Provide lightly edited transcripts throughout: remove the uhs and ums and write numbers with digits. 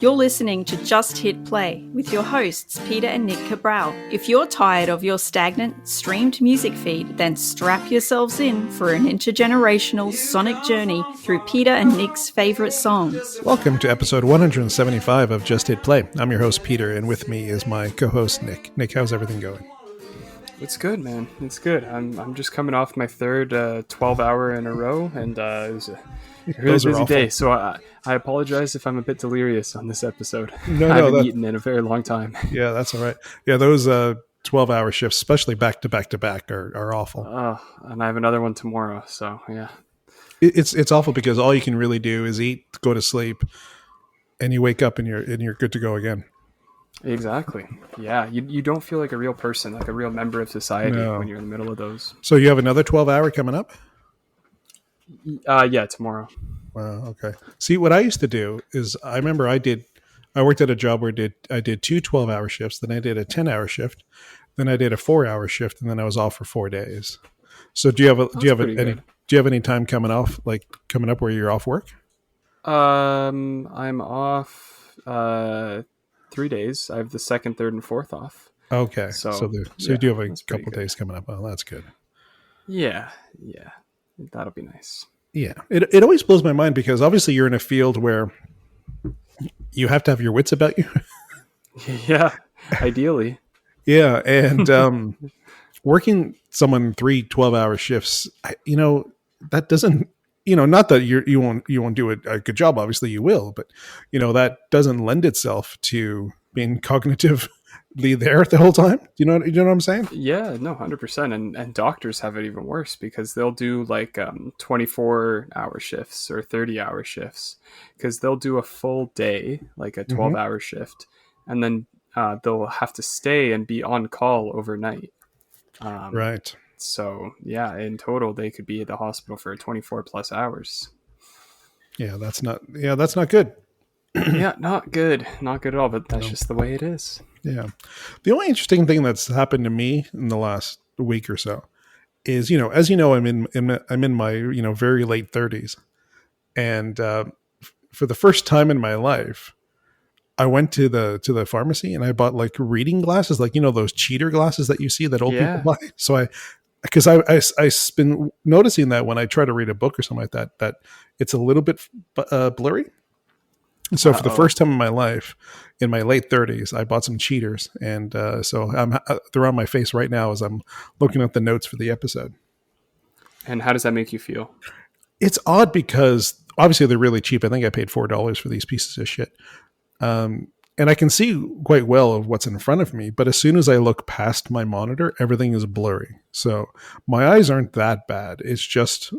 You're listening to Just Hit Play with your hosts, Peter and Nick Cabral. If you're tired of your stagnant, streamed music feed, then strap yourselves in for an intergenerational sonic journey through Peter and Nick's favorite songs. Welcome to episode 175 of Just Hit Play. I'm your host, Peter, and with me is my co-host, Nick. Nick, how's everything going? It's good, man. It's good. I'm just coming off my third 12-hour in a row, and it was a really busy day. So I apologize if I'm a bit delirious on this episode. I haven't eaten in a very long time. Yeah, that's all right. Yeah, those 12-hour shifts, especially back to back to back, are awful. And I have another one tomorrow. So yeah, it's awful because all you can really do is eat, go to sleep, and you wake up and you're good to go again. Exactly. Yeah, you don't feel like a real person, like a real member of society when you're in the middle of those. So you have another 12-hour coming up? Yeah, tomorrow. Wow. Okay. See, what I used to do is I remember I worked at a job where I did two 12-hour shifts, then I did a 10-hour shift, then I did a 4-hour shift, and then I was off for 4 days. So do you have any time coming up where you're off work? I'm off 3 days. I have the second, third, and fourth off. Okay. So you do have a couple days coming up. Oh, that's good. Yeah. That'll be nice. Yeah. It always blows my mind because obviously you're in a field where you have to have your wits about you. Yeah, ideally. Yeah. And working someone 3 12-hour shifts, that doesn't, not that you won't do a good job. Obviously you will, but that doesn't lend itself to being cognitively there the whole time. You know what I'm saying? Yeah, no, 100%. And doctors have it even worse because they'll do like 24-hour shifts or 30-hour shifts because they'll do a full day, like a 12-hour shift, and then they'll have to stay and be on call overnight. Right. So yeah, in total, they could be at the hospital for 24 plus hours. Yeah, that's not good. Yeah, not good at all, but that's just the way it is. Yeah. The only interesting thing that's happened to me in the last week or so is, as you know, I'm in my, very late 30s. And for the first time in my life, I went to the pharmacy and I bought like reading glasses, like, those cheater glasses that you see that old people buy. So because I've been noticing that when I try to read a book or something like that it's a little bit blurry. So for the first time in my life, in my late 30s, I bought some cheaters. And so they're on my face right now as I'm looking at the notes for the episode. And how does that make you feel? It's odd because obviously they're really cheap. I think I paid $4 for these pieces of shit. And I can see quite well of what's in front of me. But as soon as I look past my monitor, everything is blurry. So my eyes aren't that bad. It's just...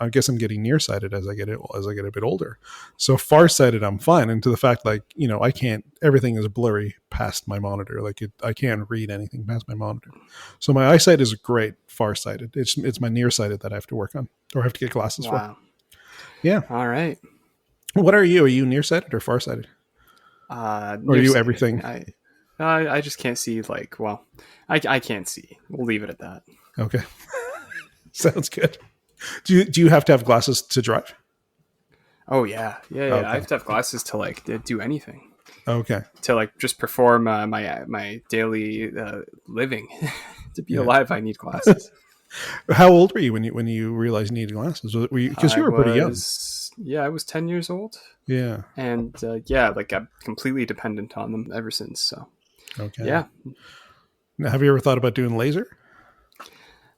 I guess I'm getting nearsighted as I get a bit older. So farsighted, I'm fine. And to the fact, like, I can't, everything is blurry past my monitor. Like I can't read anything past my monitor. So my eyesight is great, farsighted. It's my nearsighted that I have to work on or have to get glasses for. Yeah. All right. What are you? Are you nearsighted or farsighted? Or are you everything? I just can't see I can't see. We'll leave it at that. Okay. Sounds good. Do you have to have glasses to drive? Oh yeah. Okay. I have to have glasses to do anything. Okay. To just perform my daily living. To be alive, I need glasses. How old were you when you realized you needed glasses? Because you were pretty young. Yeah, I was 10 years old. Yeah. And I'm completely dependent on them ever since. So. Okay. Yeah. Now, have you ever thought about doing laser?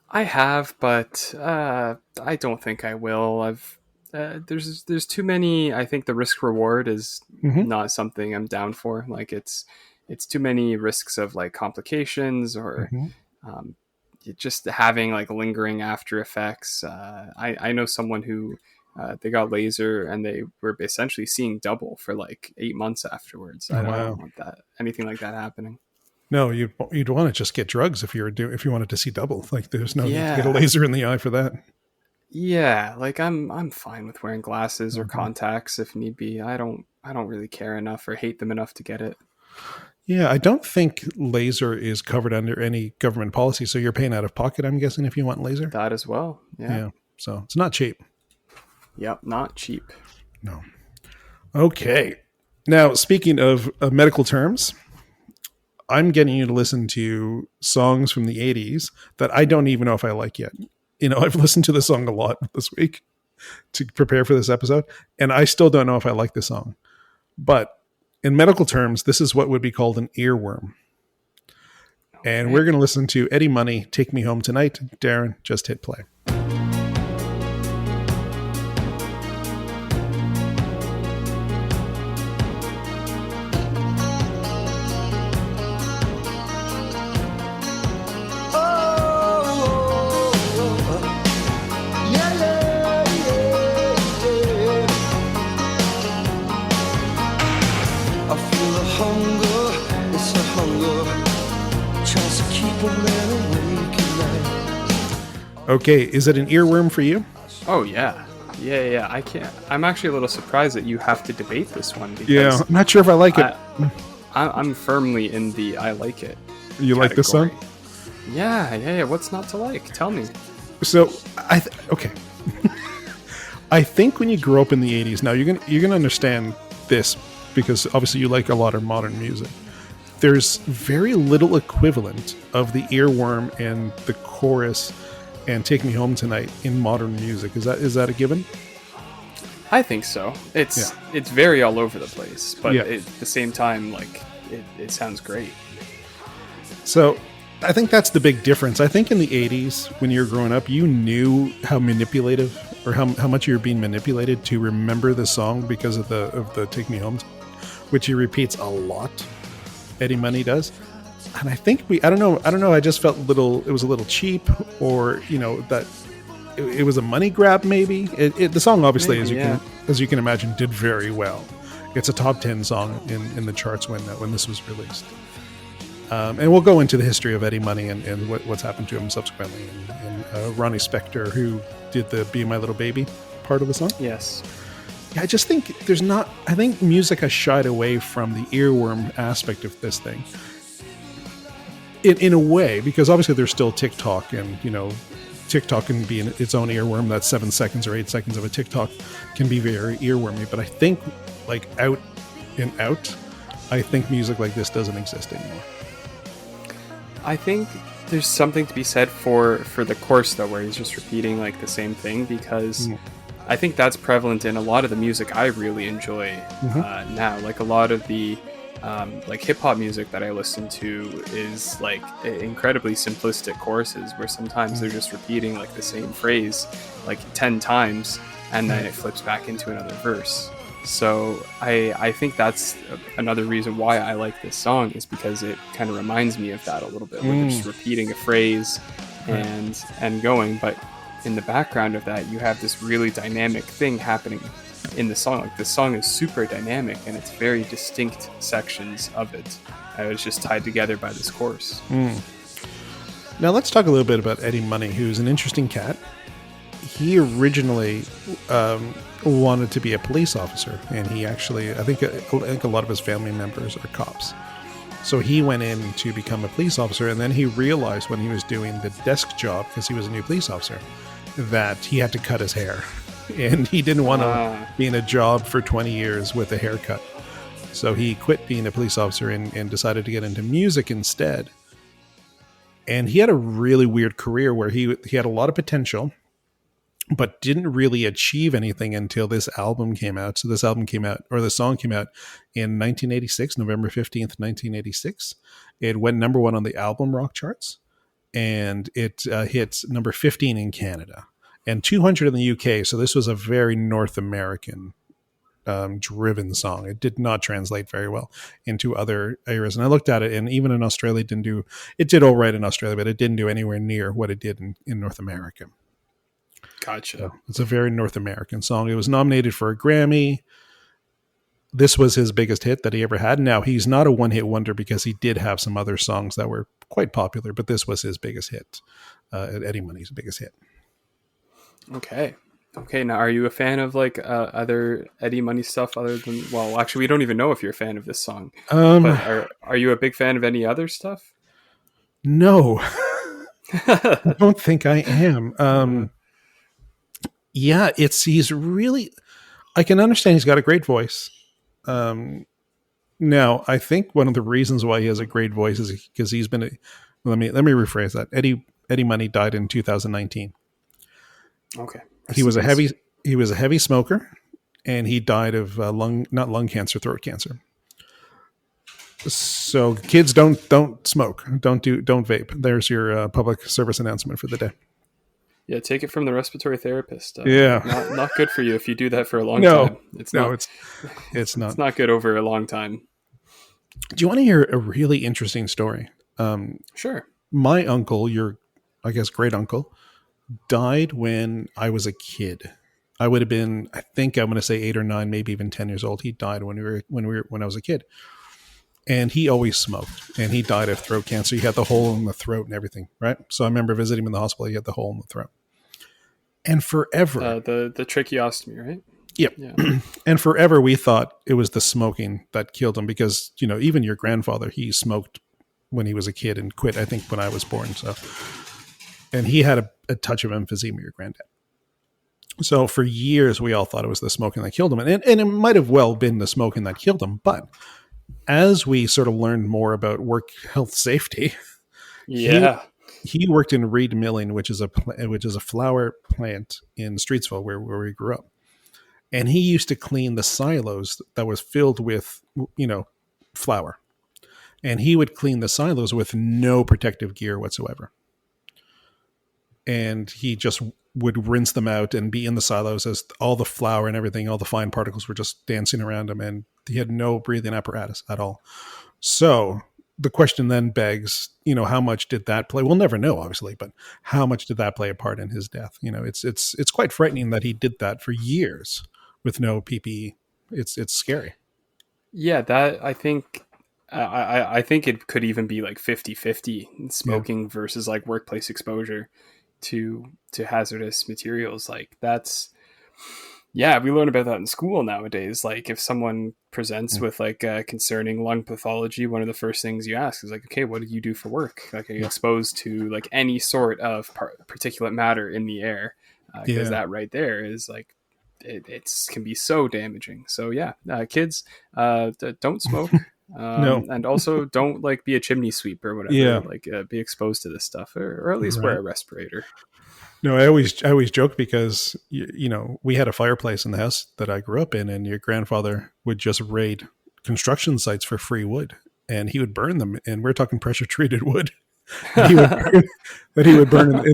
I have, but I don't think I will. There's too many. I think the risk reward is not something I'm down for. Like it's too many risks of like complications or just having like lingering after effects. I know someone who they got laser and they were essentially seeing double for like 8 months afterwards. I don't want anything like that happening. No, you'd want to just get drugs if you wanted to see double. Like there's no need to get a laser in the eye for that. Yeah, like I'm fine with wearing glasses or contacts if need be. I don't really care enough or hate them enough to get it. Yeah, I don't think laser is covered under any government policy, so you're paying out of pocket, I'm guessing, if you want laser. That as well. Yeah. So it's not cheap. Yep, not cheap. No. Okay. Now, speaking of medical terms, I'm getting you to listen to songs from the 80s that I don't even know if I like yet. I've listened to the song a lot this week to prepare for this episode, and I still don't know if I like the song. But in medical terms, this is what would be called an earworm. Okay. And we're going to listen to Eddy Money, Take Me Home Tonight. Darren, just hit play. Okay, is it an earworm for you? Oh yeah. I can't. I'm actually a little surprised that you have to debate this one. Because yeah, I'm not sure if I like it. I'm firmly in the I like it. You category. Like this song? Yeah. What's not to like? Tell me. So okay. I think when you grow up in the 80s, now you're gonna understand this because obviously you like a lot of modern music. There's very little equivalent of the earworm and the chorus and Take Me Home Tonight in modern music. Is that a given? I think so. It's very all over the place, but at the same time, like it sounds great. So I think that's the big difference. I think in the 80s, when you were growing up, you knew how manipulative or how much you were being manipulated to remember the song because of the Take Me Home, which he repeats a lot. Eddy Money does. And I think I don't know. I just felt it was a little cheap, or that it was a money grab. Maybe the song, obviously, as you can imagine, did very well. It's a top 10 song in the charts when this was released. And we'll go into the history of Eddy Money and what's happened to him subsequently. And Ronnie Spector, who did the "Be My Little Baby" part of the song. Yes. I just think I think music has shied away from the earworm aspect of this thing. In a way, because obviously there's still TikTok, and TikTok can be in its own earworm. That 7 seconds or 8 seconds of a TikTok can be very earwormy. But I think, like out and out, I think music like this doesn't exist anymore. I think there's something to be said for the chorus though, where he's just repeating like the same thing, because I think that's prevalent in a lot of the music I really enjoy now. Like a lot of the like hip hop music that I listen to is like incredibly simplistic choruses where sometimes they're just repeating like the same phrase like 10 times and then it flips back into another verse. So I think that's another reason why I like this song, is because it kind of reminds me of that a little bit, where they're just repeating a phrase and going, but in the background of that you have this really dynamic thing happening in the song. Like the song is super dynamic and it's very distinct sections of it. It's just tied together by this chorus. Now let's talk a little bit about Eddy Money, who's an interesting cat. He originally wanted to be a police officer, and he actually, I think a lot of his family members are cops. So he went in to become a police officer, and then he realized when he was doing the desk job, because he was a new police officer, that he had to cut his hair. And he didn't want to be in a job for 20 years with a haircut. So he quit being a police officer and decided to get into music instead. And he had a really weird career where he had a lot of potential, but didn't really achieve anything until this album came out. So this album came out, or the song came out in 1986, November 15th, 1986. It went number 1 on the album rock charts, and it hit number 15 in Canada and 200 in the UK. So this was a very North American driven song. It did not translate very well into other areas. And I looked at it, and even in Australia, it did all right in Australia, but it didn't do anywhere near what it did in North America. Gotcha. So it's a very North American song. It was nominated for a Grammy. This was his biggest hit that he ever had. Now, he's not a one-hit wonder because he did have some other songs that were quite popular, but this was his biggest hit. Eddy Money's biggest hit. Okay. Now, are you a fan of like other Eddy Money stuff other than? Well, actually, we don't even know if you're a fan of this song. But are you a big fan of any other stuff? No, I don't think I am. Yeah, he's really. I can understand he's got a great voice. Now, I think one of the reasons why he has a great voice is because he's been. Let me rephrase that. Eddy Money died in 2019. Okay. He was a heavy smoker, and he died of not lung cancer, throat cancer. So kids, don't smoke, don't vape. There's your public service announcement for the day. Yeah, take it from the respiratory therapist. Yeah, not good for you if you do that for a long no, time. It's no, not. It's not. It's not good over a long time. Do you want to hear a really interesting story? Sure. My uncle, your, I guess, great uncle, died when I was a kid. I would have been, I think I'm going to say 8 or 9, maybe even 10 years old. He died when I was a kid. And he always smoked, and he died of throat cancer. He had the hole in the throat and everything, right? So I remember visiting him in the hospital. He had the hole in the throat. And forever... the tracheostomy, right? Yep. Yeah. And forever we thought it was the smoking that killed him because, even your grandfather, he smoked when he was a kid and quit, I think, when I was born. So, and he had a touch of emphysema, your granddad. So for years, we all thought it was the smoking that killed him. And it might have well been the smoking that killed him, but... as we sort of learned more about work health safety, he worked in reed milling, which is a flour plant in Streetsville where we grew up, and he used to clean the silos that was filled with flour, and he would clean the silos with no protective gear whatsoever, and he just would rinse them out and be in the silos as all the flour and everything, all the fine particles were just dancing around him, and he had no breathing apparatus at all. So the question then begs, how much did that play? We'll never know, obviously, but how much did that play a part in his death? It's quite frightening that he did that for years with no PPE. It's scary. Yeah, that I think I think it could even be like 50-50 smoking versus like workplace exposure to hazardous materials. Like that's, yeah, we learn about that in school nowadays. Like if someone presents with like concerning lung pathology, one of the first things you ask is like, okay, what do you do for work? Like, are you exposed to like any sort of particulate matter in the air? Because that right there is like, it can be so damaging. So yeah, kids, don't smoke. No. And also don't like be a chimney sweep or whatever. Yeah. Like be exposed to this stuff, or at least wear a respirator. No, I always joke because we had a fireplace in the house that I grew up in, and your grandfather would just raid construction sites for free wood, and he would burn them. And we're talking pressure treated wood that he would burn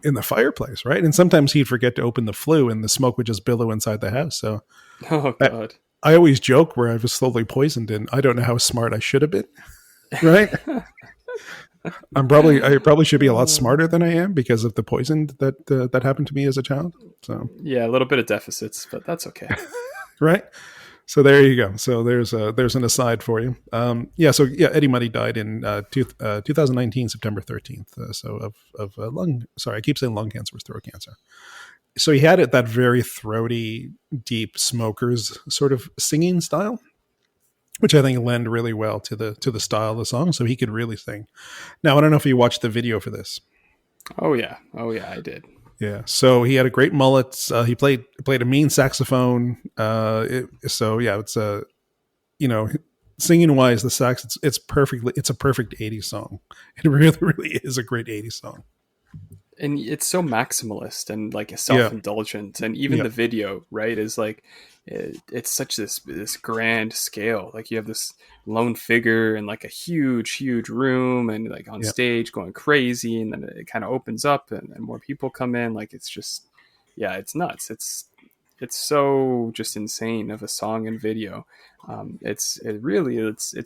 in the fireplace, right? And sometimes he'd forget to open the flue, and the smoke would just billow inside the house. So, oh god. I always joke where I was slowly poisoned, and I don't know how smart I should have been, right? I probably should be a lot smarter than I am because of the poison that happened to me as a child. So yeah, a little bit of deficits, but that's okay. Right. So there you go. So there's an aside for you. Eddy Money died in 2019, September 13th. So of lung. Sorry, I keep saying lung cancer was throat cancer. So he had that very throaty, deep smokers sort of singing style, which I think lend really well to the style of the song. So he could really sing. Now, I don't know if you watched the video for this. Oh yeah, I did. Yeah. So he had a great mullet. He played a mean saxophone. Singing wise, the sax, it's a perfect 80s song. It really, really is a great 80s song. And it's so maximalist and like self-indulgent, and even the video, right, is like it's such this grand scale. Like you have this lone figure in like a huge room, and like on stage going crazy, and then it kind of opens up and more people come in. Like it's just, it's nuts. It's so just insane of a song and video. It's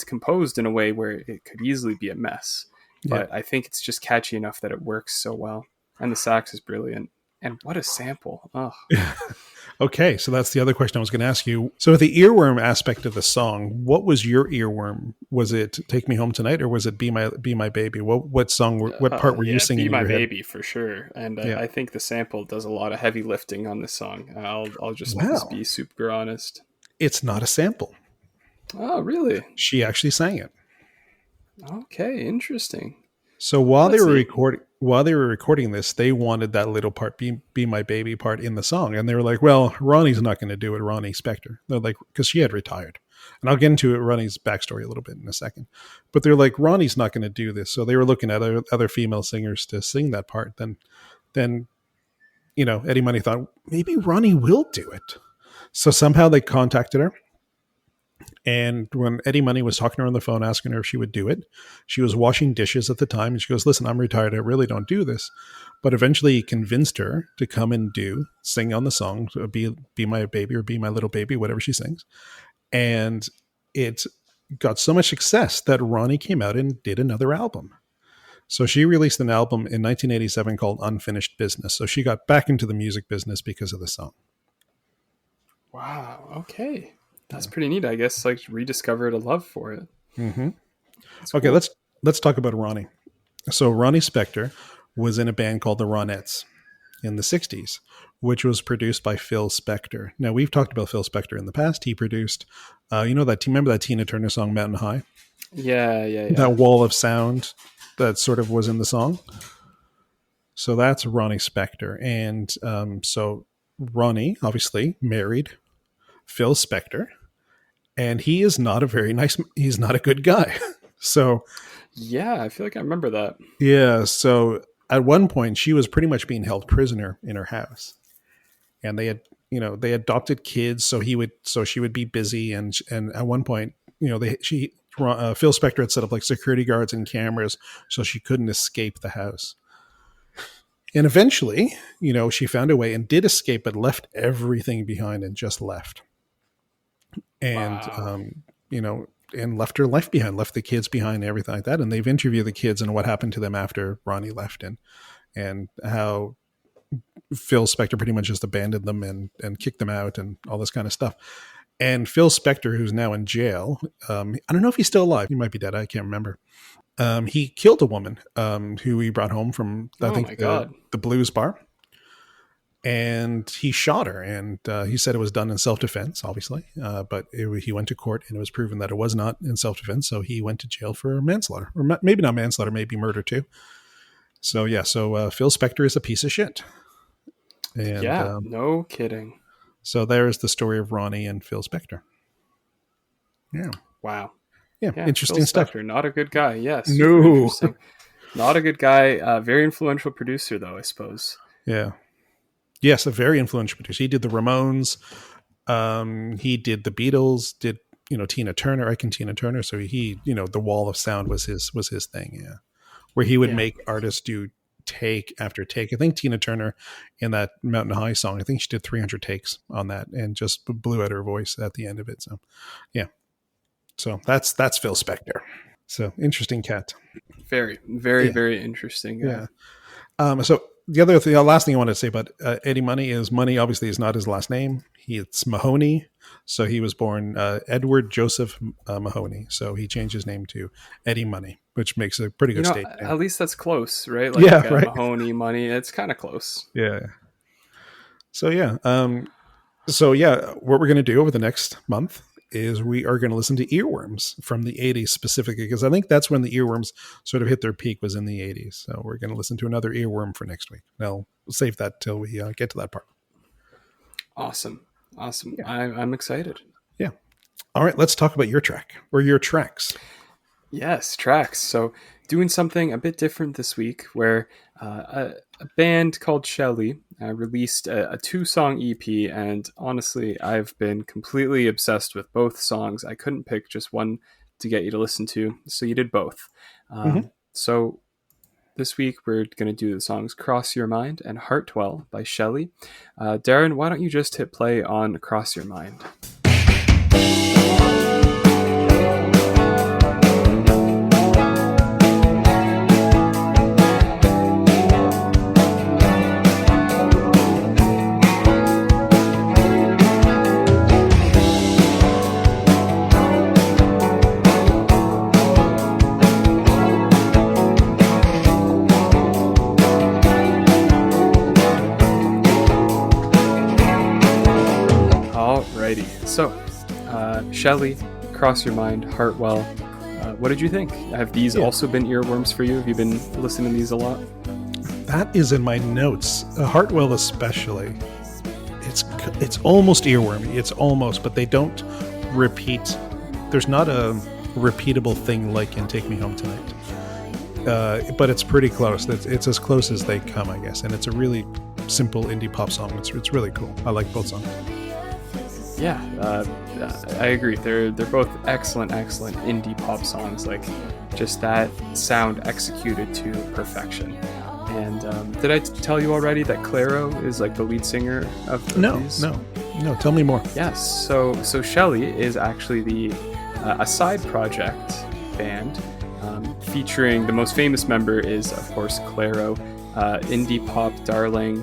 composed in a way where it could easily be a mess, but I think it's just catchy enough that it works so well. And the sax is brilliant. And what a sample. Oh. Okay, so that's the other question I was going to ask you. So the earworm aspect of the song, what was your earworm? Was it Take Me Home Tonight, or was it Be My Baby? What song, what part were you singing? Be My Baby, for sure. And I think the sample does a lot of heavy lifting on this song. I'll just be super honest. It's not a sample. Oh, really? She actually sang it. Okay, interesting. So while they were recording this, they wanted that little part, be My Baby part in the song. And they were like, well, Ronnie's not going to do it, Ronnie Spector. They're like, because she had retired. And I'll get into Ronnie's backstory a little bit in a second. But they're like, Ronnie's not going to do this. So they were looking at other female singers to sing that part. Then Eddy Money thought, maybe Ronnie will do it. So somehow they contacted her. And when Eddy Money was talking to her on the phone, asking her if she would do it, she was washing dishes at the time. And she goes, listen, I'm retired. I really don't do this. But eventually he convinced her to come and sing on the song, Be My Baby or Be My Little Baby, whatever she sings. And it got so much success that Ronnie came out and did another album. So she released an album in 1987 called Unfinished Business. So she got back into the music business because of the song. Wow. Okay. That's pretty neat. I guess like rediscovered a love for it. Mm-hmm. Cool. Okay, let's talk about Ronnie. So Ronnie Spector was in a band called the Ronettes in the 60s, which was produced by Phil Spector. Now, we've talked about Phil Spector in the past. He produced, remember that Tina Turner song, Mountain High? Yeah. That wall of sound that sort of was in the song. So that's Ronnie Spector. And so Ronnie obviously married Phil Spector, and he is not he's not a good guy. So yeah, I feel like I remember that. Yeah. So at one point she was pretty much being held prisoner in her house, and they adopted kids. So she would be busy. And at one point, Phil Spector had set up like security guards and cameras so she couldn't escape the house. And eventually, she found a way and did escape, but left everything behind and just left. And, wow. And left her life behind, left the kids behind and everything like that. And they've interviewed the kids and what happened to them after Ronnie left, and how Phil Spector pretty much just abandoned them and kicked them out and all this kind of stuff. And Phil Spector, who's now in jail, I don't know if he's still alive. He might be dead. I can't remember. He killed a woman who he brought home from, the blues bar. And he shot her, and he said it was done in self-defense, obviously. But he went to court, and it was proven that it was not in self-defense. So he went to jail for manslaughter, or maybe not manslaughter, maybe murder too. So yeah, Phil Spector is a piece of shit. And, no kidding. So there is the story of Ronnie and Phil Spector. Yeah. Wow. Yeah, interesting Phil stuff. Spector, not a good guy. Yes. No. Not a good guy. Very influential producer, though, I suppose. Yeah. Yes, a very influential producer. He did the Ramones. He did the Beatles. Did Tina Turner? Ike Tina Turner. So he, the wall of sound was his thing. Yeah, where he would make artists do take after take. I think Tina Turner in that Mountain High song, I think she did 300 takes on that and just blew out her voice at the end of it. So, yeah. So that's Phil Spector. So interesting cat. Very, very, very interesting. Yeah. So the last thing I wanted to say about Eddy Money is Money obviously is not his last name. It's Mahoney. So he was born Edward Joseph Mahoney. So he changed his name to Eddy Money, which makes a pretty good statement. At least that's close, right? Like, right. Mahoney, Money, it's kind of close. Yeah. So yeah. What we're going to do over the next month is we are going to listen to earworms from the 80s specifically, because I think that's when the earworms sort of hit their peak, was in the 80s. So we're going to listen to another earworm for next week. Now we'll save that till we get to that part. Awesome. Yeah. I'm excited. Yeah. All right, let's talk about your track or your tracks. Yes, tracks. So doing something a bit different this week, where a band called Shelly released a 2-song EP, and honestly, I've been completely obsessed with both songs. I couldn't pick just one to get you to listen to, so you did both. So this week, we're going to do the songs Cross Your Mind and Hartwell by Shelly. Darren, why don't you just hit play on Cross Your Mind? So, Shelly, Cross Your Mind, Hartwell, what did you think? Have these also been earworms for you? Have you been listening to these a lot? That is in my notes. Hartwell especially. It's almost earwormy. It's almost, but they don't repeat there's not a repeatable thing like in Take Me Home Tonight. But it's pretty close. It's as close as they come, I guess. And it's a really simple indie pop song. It's really cool. I like both songs. Yeah, I agree. They're both excellent indie pop songs. Like, just that sound executed to perfection. And did I tell you already that Claro is like the lead singer of these? No. Tell me more. Yes. So Shelly is actually a side project band. Featuring the most famous member is, of course, Claro, indie pop darling,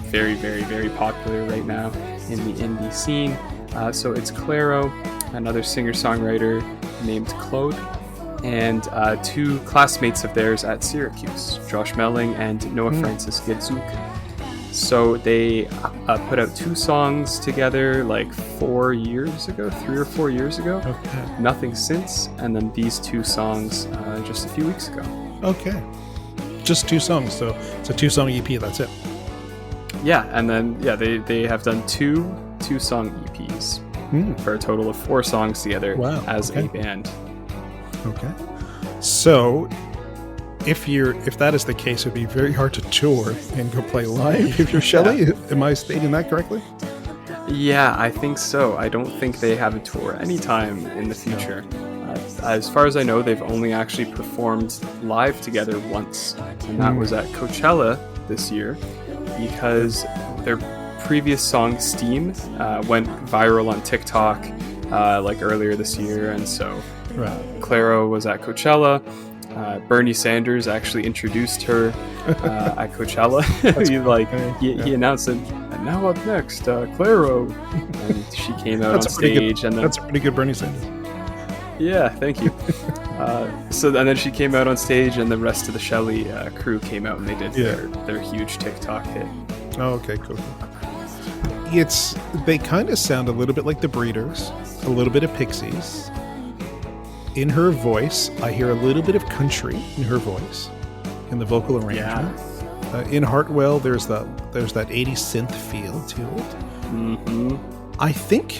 very, very, very popular right now in the indie scene. So it's Claro, another singer-songwriter named Claude, and two classmates of theirs at Syracuse, Josh Melling and Noah Francis Gedzuk. So they put out 2 songs together like 4 years ago, 3 or 4 years ago. Okay. Nothing since, and then these 2 songs just a few weeks ago. Okay. Just 2 songs, so it's a 2-song EP, that's it. Yeah, and then they have done 2 2-song EPs for a total of 4 songs together as a band. Okay. So if that is the case, it'd be very hard to tour and go play live if you're Shelly. Yeah. Am I stating that correctly? Yeah, I think so. I don't think they have a tour anytime in the future. As far as I know, they've only actually performed live together once, and that was at Coachella this year, because their previous song Steam went viral on TikTok like earlier this year, and so Claro was at Coachella. Bernie Sanders actually introduced her at Coachella. he announced it, and now up next, Claro, and she came out on stage. That's a pretty good Bernie Sanders. Yeah, thank you. And then she came out on stage, and the rest of the Shelly crew came out, and they did their huge TikTok hit. Oh, okay, cool. They kind of sound a little bit like the Breeders, a little bit of Pixies. In her voice, I hear a little bit of country in her voice, in the vocal arrangement. Yeah. In Hartwell, there's that 80s synth feel to it. Mm-hmm. I think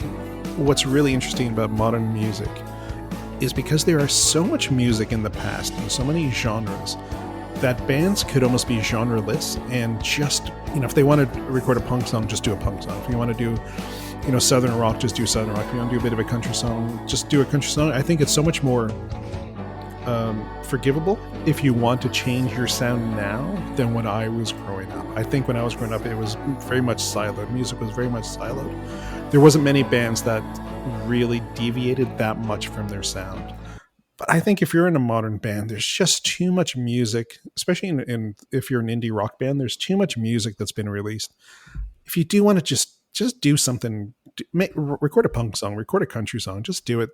what's really interesting about modern music is because there are so much music in the past and so many genres that bands could almost be genreless and just, if they want to record a punk song, just do a punk song. If you want to do Southern rock, just do Southern rock. If you want to do a bit of a country song, just do a country song. I think it's so much more forgivable if you want to change your sound now than when I was growing up. I think when I was growing up, it was very much siloed. Music was very much siloed. There wasn't many bands that really deviated that much from their sound. But I think if you're in a modern band, there's just too much music, especially if you're an indie rock band, there's too much music that's been released. If you do want to just do something, record a punk song, record a country song, just do it.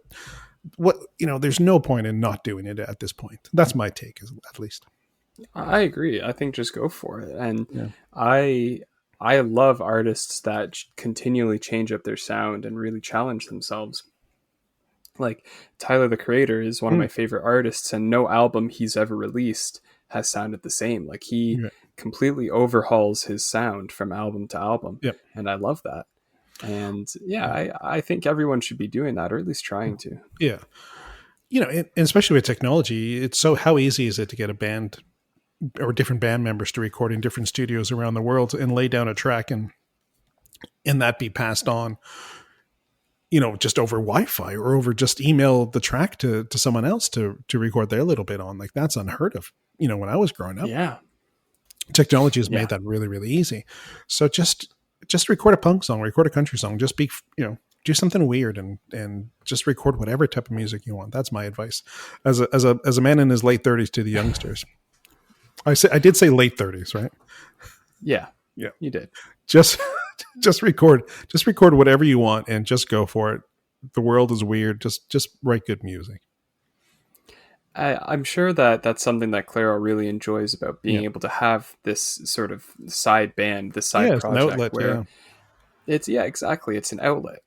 There's no point in not doing it at this point. That's my take, at least. I agree. I think just go for it. And I love artists that continually change up their sound and really challenge themselves. Like Tyler, the Creator, is one of my favorite artists, and no album he's ever released has sounded the same. Like he completely overhauls his sound from album to album. Yep. And I love that. And I think everyone should be doing that, or at least trying to. Yeah. And especially with technology, it's how easy is it to get a band or different band members to record in different studios around the world and lay down a track and that be passed on, just over Wi-Fi or over just email the track to someone else to record their little bit on. Like that's unheard of, when I was growing up. Yeah. Technology has made that really, really easy. So just record a punk song, record a country song, just be, do something weird and just record whatever type of music you want. That's my advice as a man in his late 30s to the youngsters. I did say late 30s, right? Yeah, you did. Just record whatever you want and just go for it. The world is weird. Just write good music. I'm sure that that's something that Claro really enjoys about being able to have this sort of side band, this side project, an outlet, where it's exactly. It's an outlet.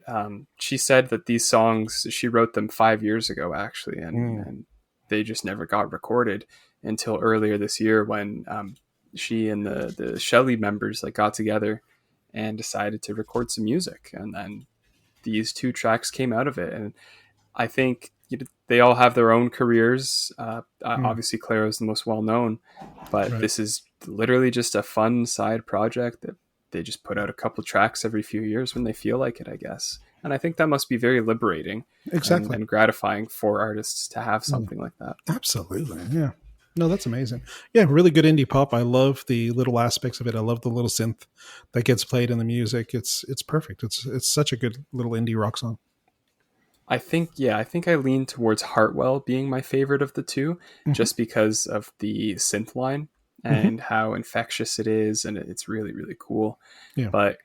She said that these songs, she wrote them 5 years ago, actually, and they just never got recorded until earlier this year when she and the Shelly members got together and decided to record some music, and then these 2 tracks came out of it. And I think they all have their own careers. Obviously, Clairo is the most well known, but Right. this is literally just a fun side project that they just put out a couple tracks every few years when they feel like it, I guess. And I think that must be very liberating Exactly. and gratifying for artists to have something like that. Absolutely. Yeah. No, that's amazing. Yeah, really good indie pop. I love the little aspects of it. I love the little synth that gets played in the music. It's perfect. It's such a good little indie rock song. I think I lean towards Hartwell being my favorite of the two, just because of the synth line and how infectious it is, and it's really, really cool. Yeah. But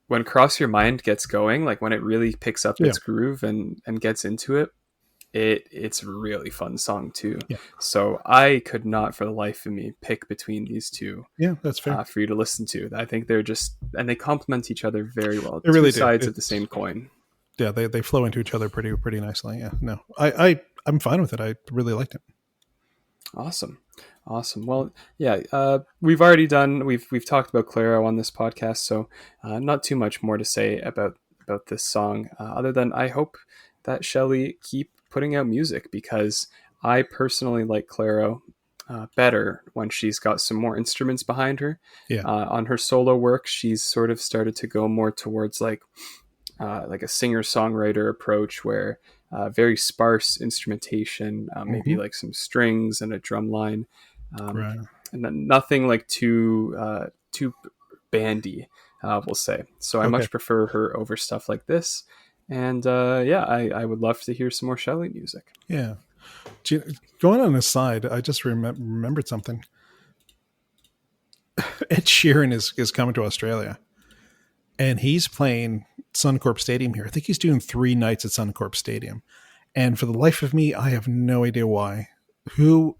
when Cross Your Mind gets going, like when it really picks up Yeah. its groove and gets into it, it's a really fun song too. Yeah. So I could not for the life of me pick between these two Yeah, that's fair. for you to listen to. I think they're just, and they complement each other very well. They really Two do. sides of the same coin. Yeah, they flow into each other pretty nicely. Yeah. No. I'm fine with it. I really liked it. Awesome. Well, yeah, we've talked about Clairo on this podcast, so not too much more to say about this song, other than I hope that Shelly keep putting out music, because I personally like Clairo better when she's got some more instruments behind her. Yeah. On her solo work, she's sort of started to go more towards like a singer-songwriter approach, where very sparse instrumentation, maybe like some strings and a drum line, Right. and then nothing like too bandy, we'll say. So I much prefer her over stuff like this. And I would love to hear some more Shelly music. Yeah. Going on a side, I just remembered something. Ed Sheeran is coming to Australia, and he's playing Suncorp Stadium here. I think he's doing 3 nights at Suncorp Stadium. And for the life of me, I have no idea why. Who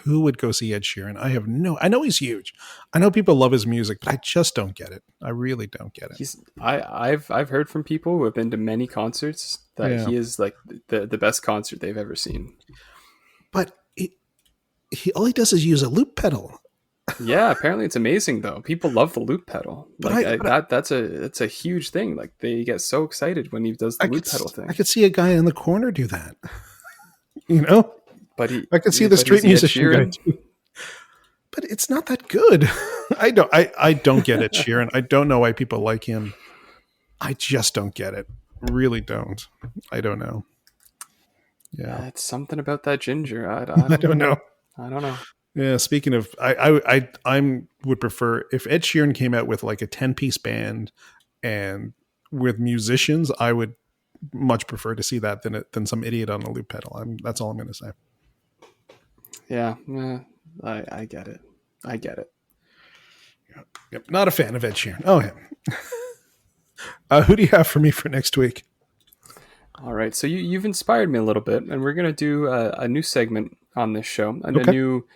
would go see Ed Sheeran? I know he's huge. I know people love his music, but I just don't get it. I really don't get it. I've heard from people who have been to many concerts that he is like the best concert they've ever seen. But all he does is use a loop pedal. Yeah, apparently it's amazing though. People love the loop pedal. That's a huge thing. Like they get so excited when he does the loop pedal thing. I could see a guy in the corner do that. You know? But I could see the street musician guy too. But it's not that good. I don't get it, Sheeran. I don't know why people like him. I just don't get it. Really don't. I don't know. Yeah. It's something about that ginger. I don't know. I don't know. Yeah, speaking of, I would prefer if Ed Sheeran came out with like a 10-piece band and with musicians. I would much prefer to see that than some idiot on a loop pedal. That's all I'm going to say. Yeah, I get it. Yep, not a fan of Ed Sheeran. Oh, yeah. Who do you have for me for next week? All right, so you've inspired me a little bit, and we're going to do a new segment on this show, and a new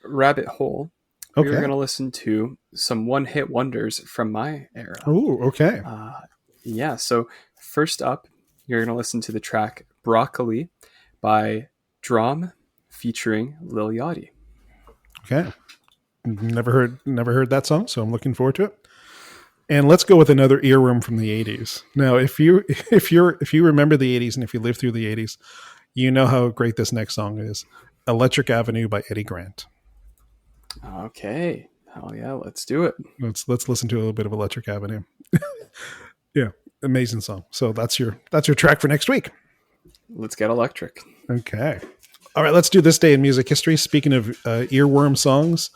rabbit hole. We're going to listen to some one-hit wonders from my era. Oh, okay. Yeah, so first up, you're going to listen to the track Broccoli by Drum featuring Lil Yachty. Okay. Never heard that song, so I'm looking forward to it. And let's go with another earworm from the 80s. Now, if you remember the 80s and if you lived through the 80s, you know how great this next song is. Electric Avenue by Eddie Grant. Okay. Hell yeah, let's do it. Let's listen to a little bit of Electric Avenue. Yeah, amazing song. So that's your track for next week. Let's get electric. Okay. All right, let's do This Day in Music History. Speaking of earworm songs,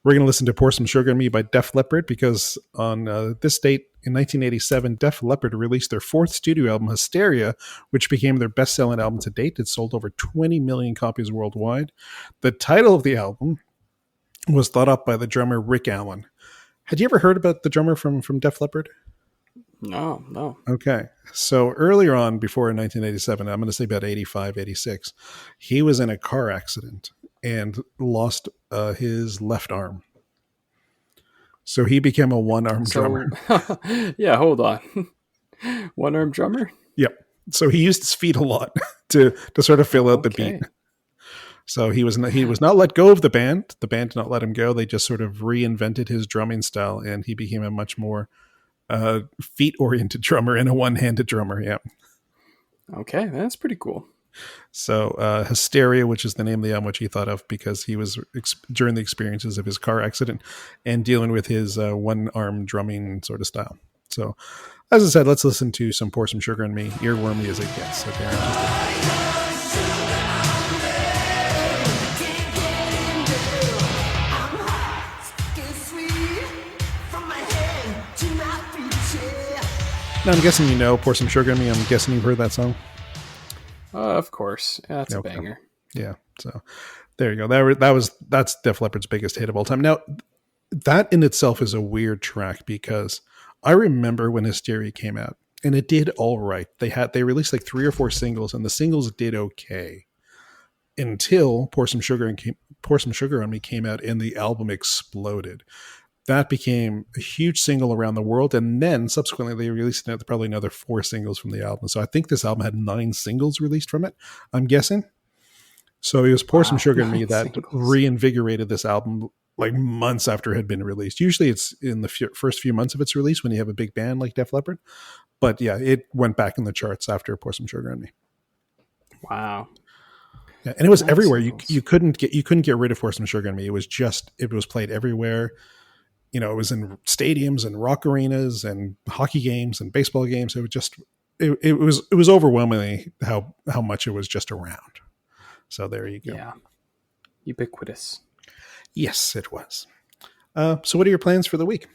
we're going to listen to Pour Some Sugar on Me by Def Leppard, because on this date in 1987, Def Leppard released their 4th studio album, Hysteria, which became their best-selling album to date. It sold over 20 million copies worldwide. The title of the album was thought up by the drummer Rick Allen. Had you ever heard about the drummer from Def Leppard? No. Okay. So earlier on, before in 1987, I'm going to say about 85, 86, he was in a car accident and lost his left arm. So he became a one-arm drummer. Yeah, hold on. One-arm drummer? Yep. So he used his feet a lot to sort of fill out the beat. So he was not let go of the band. The band did not let him go. They just sort of reinvented his drumming style, and he became a much more feet-oriented drummer and a one-handed drummer. Yeah. Okay, that's pretty cool. So Hysteria, which is the name of the album, which he thought of because he was during the experiences of his car accident and dealing with his one-arm drumming sort of style. So, as I said, let's listen to some Pour Some Sugar on Me, earwormy as it gets. Okay. Now, I'm guessing you know Pour Some Sugar on Me. I'm guessing you've heard that song. Of course. Yeah, that's Okay. a banger. Yeah. So there you go. That's Def Leppard's biggest hit of all time. Now, that in itself is a weird track because I remember when Hysteria came out and it did all right. They released like 3 or 4 singles and the singles did okay until Pour Some Sugar on Me came out and the album exploded. That became a huge single around the world. And then subsequently they released probably another 4 singles from the album. So I think this album had 9 singles released from it, I'm guessing. So it was Pour Some Sugar on Me that reinvigorated this album like months after it had been released. Usually it's in the first few months of its release when you have a big band like Def Leppard. But yeah, it went back in the charts after Pour Some Sugar on Me. Wow. Yeah, and it was everywhere. You couldn't get rid of Pour Some Sugar on Me. It was played everywhere. You know, it was in stadiums and rock arenas and hockey games and baseball games. It was overwhelmingly how much it was just around. So there you go. Yeah. Ubiquitous. Yes, it was. So what are your plans for the week?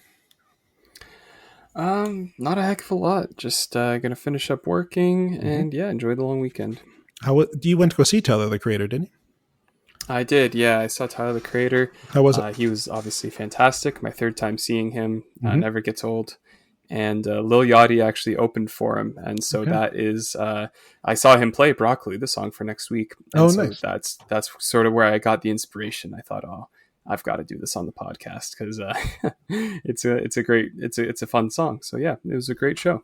Not a heck of a lot. Just gonna finish up working and enjoy the long weekend. You went to go see Tyler, the Creator, didn't you? I did, yeah. I saw Tyler, the Creator. How was it? He was obviously fantastic. My 3rd time seeing him. Never gets old. And Lil Yachty actually opened for him. And so that is, I saw him play Broccoli, the song for next week. And so nice. That's sort of where I got the inspiration. I thought, I've got to do this on the podcast because it's a fun song. So yeah, it was a great show.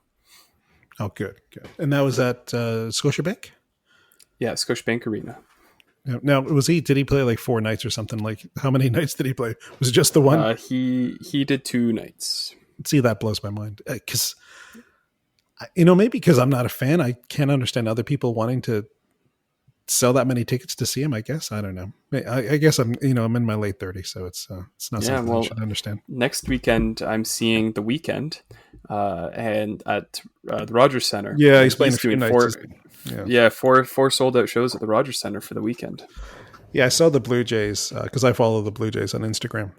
Oh, good. And that was at Scotiabank? Yeah, Scotiabank Arena. Now, did he play like 4 nights or something? Like, how many nights did he play? Was it just the one? He did 2 nights. See, that blows my mind. Because, maybe because I'm not a fan, I can't understand other people wanting to sell that many tickets to see him, I guess. I don't know. I guess I'm in my late 30s, so it's not something I should understand. Next weekend, I'm seeing The Weeknd and at the Rogers Center. Yeah, he's playing a few nights. Four sold out shows at the Rogers Center for the weekend. Yeah, I saw the Blue Jays because I follow the Blue Jays on Instagram.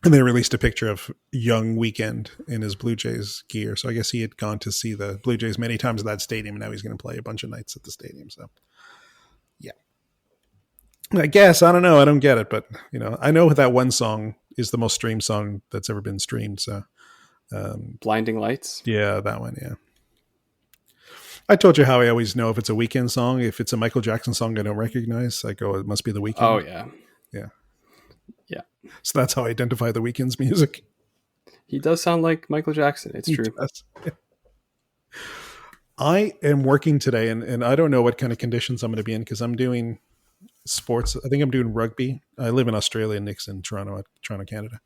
And they released a picture of young Weeknd in his Blue Jays gear. So I guess he had gone to see the Blue Jays many times at that stadium, and now he's going to play a bunch of nights at the stadium. So, yeah. I guess, I don't know. I don't get it. But, I know that one song is the most streamed song that's ever been streamed. So, Blinding Lights? Yeah, that one, yeah. I told you how I always know if it's a Weeknd song. If it's a Michael Jackson song I don't recognize, I go, it must be the Weeknd. Oh, yeah. Yeah. Yeah. So that's how I identify the Weeknd's music. He does sound like Michael Jackson. It's true. I am working today, and I don't know what kind of conditions I'm going to be in because I'm doing sports. I think I'm doing rugby. I live in Australia, Nick's in Toronto, Canada.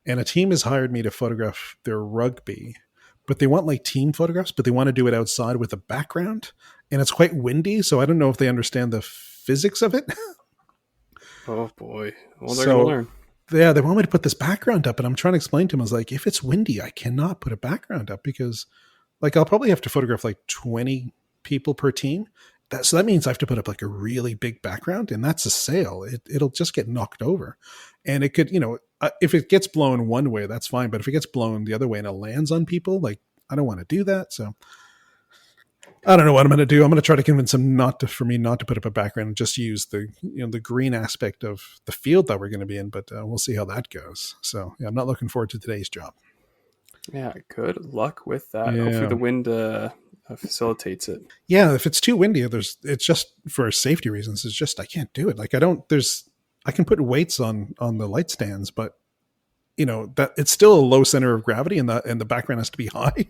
And a team has hired me to photograph their rugby, but they want like team photographs, but they want to do it outside with a background. And it's quite windy, so I don't know if they understand the physics of it. Oh, boy. Well, they're going to learn. Yeah, they want me to put this background up, and I'm trying to explain to them, I was like, if it's windy, I cannot put a background up because like I'll probably have to photograph like 20 people per team. So that means I have to put up like a really big background, and that's a sail. It'll just get knocked over. And it could, if it gets blown one way, that's fine. But if it gets blown the other way and it lands on people, like I don't want to do that. So I don't know what I'm going to do. I'm going to try to convince them not to put up a background and just use the green aspect of the field that we're going to be in. But we'll see how that goes. So yeah, I'm not looking forward to today's job. Yeah, good luck with that. Yeah. Hopefully the wind facilitates it. Yeah, if it's too windy, it's just for safety reasons. It's just I can't do it. Like I can put weights on the light stands, but that it's still a low center of gravity, and the background has to be high.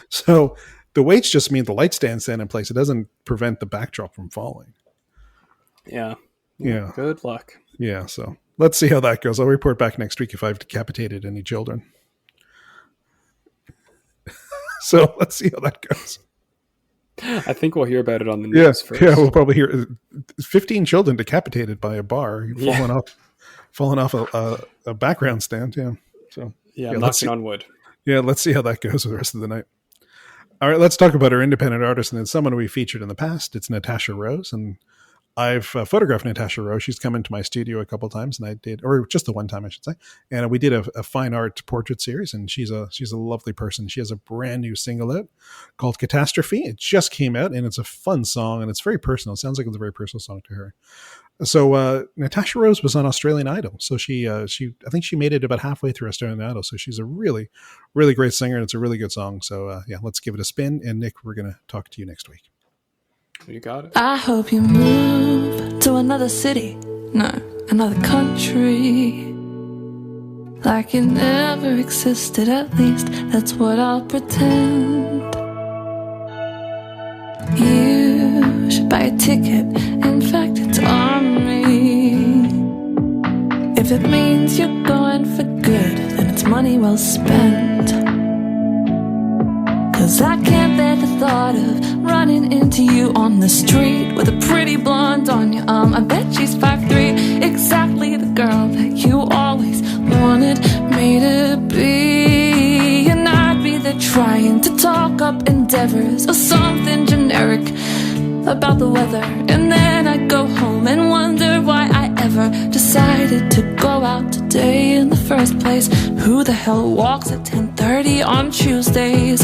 So the weights just mean the light stand in place. It doesn't prevent the backdrop from falling. Yeah. Yeah. Good luck. Yeah. So let's see how that goes. I'll report back next week if I've decapitated any children. So let's see how that goes. I think we'll hear about it on the Yeah, news first. yeah, we'll probably hear 15 children decapitated by a bar, falling off a background stand. Yeah, so Yeah, yeah, I'm knocking on wood. Yeah, let's see how that goes for the rest of the night. All right, let's talk about our independent artist, and it's someone we featured in the past. It's Natasha Rose, and I've photographed Natasha Rose. She's come into my studio a couple of times, and I did, or just the one time I should say, and we did a fine art portrait series. And she's a lovely person. She has a brand new single out called Catastrophe. It just came out, and it's a fun song, and it's very personal. It sounds like it's a very personal song to her. So Natasha Rose was on Australian Idol. So she I think she made it about halfway through Australian Idol. So she's a really, really great singer, and it's a really good song. So yeah, let's give it a spin. And Nick, we're going to talk to you next week. You got it. I hope you move to another city, no, another country. Like it never existed, at least that's what I'll pretend. You should buy a ticket, in fact it's on me. If it means you're going for good, then it's money well spent. 'Cause I can't bear the thought of running into you on the street with a pretty blonde on your arm. I bet she's 5'3", exactly the girl that you always wanted me to be. And I'd be there trying to talk up endeavors or something generic about the weather. And then I'd go home and wonder why I ever decided to go out today in the first place. Who the hell walks at 10:30 on Tuesdays?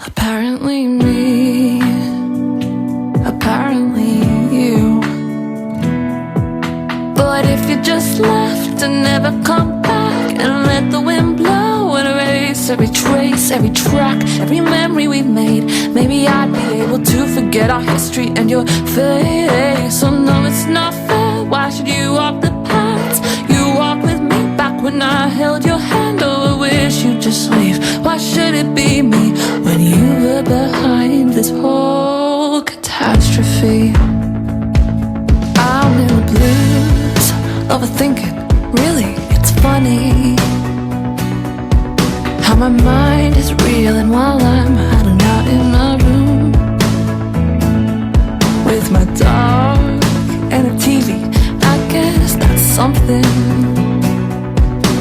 Apparently me, apparently you. But if you just left and never come back and let the wind blow and erase every trace, every track, every memory we've made, maybe I'd be able to forget our history and your face. So no, it's not fair. Why should you walk the paths you walked with me back when I held your hand? Oh, I wish you'd just leave. Why should it be me when you were behind this whole catastrophe? I'm in the blues, overthinking, really, it's funny how my mind is reeling while I'm hiding out in my room with my dog and a TV. I guess that's something.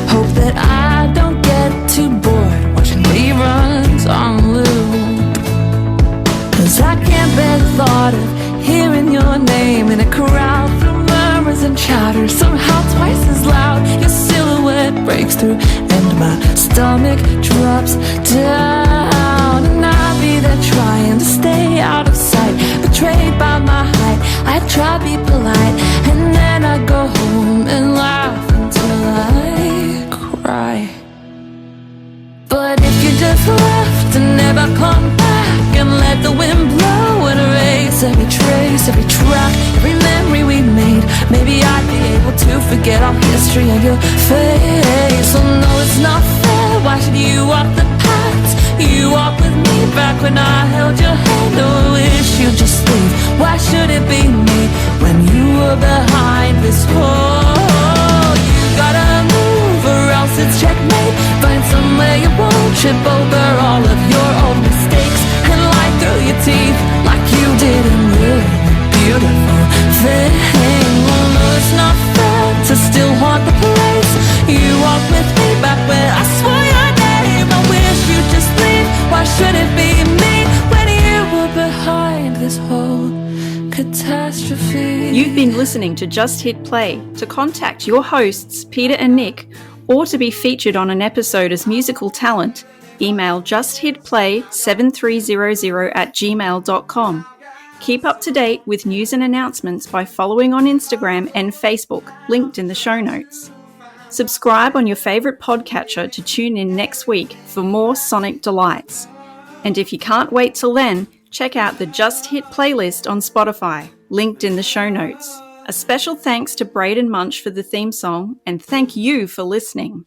Hope that I don't get too bored watching reruns on loop. 'Cause I can't bear the thought of hearing your name in a crowd full of murmurs and chatter, somehow twice as loud. Your silhouette breaks through and my stomach drops down. And I'll be there trying to stay out of sight, betrayed by my height. I try to be polite, and then I go home and laugh until I cry. But if you just left and never come back and let the wind blow and erase every trace, every track, every memory we made, maybe I'd be able to forget our history and your face. So no, it's not fair. Why should you walk the paths you walked with me back when I held your hand? Oh, I wish you'd just leave. Why should it be me when you were behind this whole? You gotta move or else it's checkmate. Find somewhere you won't trip over all of your old mistakes and lie through your teeth like you did in really beautiful thing. Oh no, it's not fair to still haunt the place you walked with me back when I swore your name. I wish you'd just leave. Why should it be me when you were behind this whole catastrophe? You've been listening to Just Hit Play. To contact your hosts, Peter and Nick, or to be featured on an episode as musical talent, email justhitplay7300@gmail.com. Keep up to date with news and announcements by following on Instagram and Facebook, linked in the show notes. Subscribe on your favourite podcatcher to tune in next week for more sonic delights. And if you can't wait till then, check out the Just Hit playlist on Spotify, linked in the show notes. A special thanks to Braden Munch for the theme song, and thank you for listening.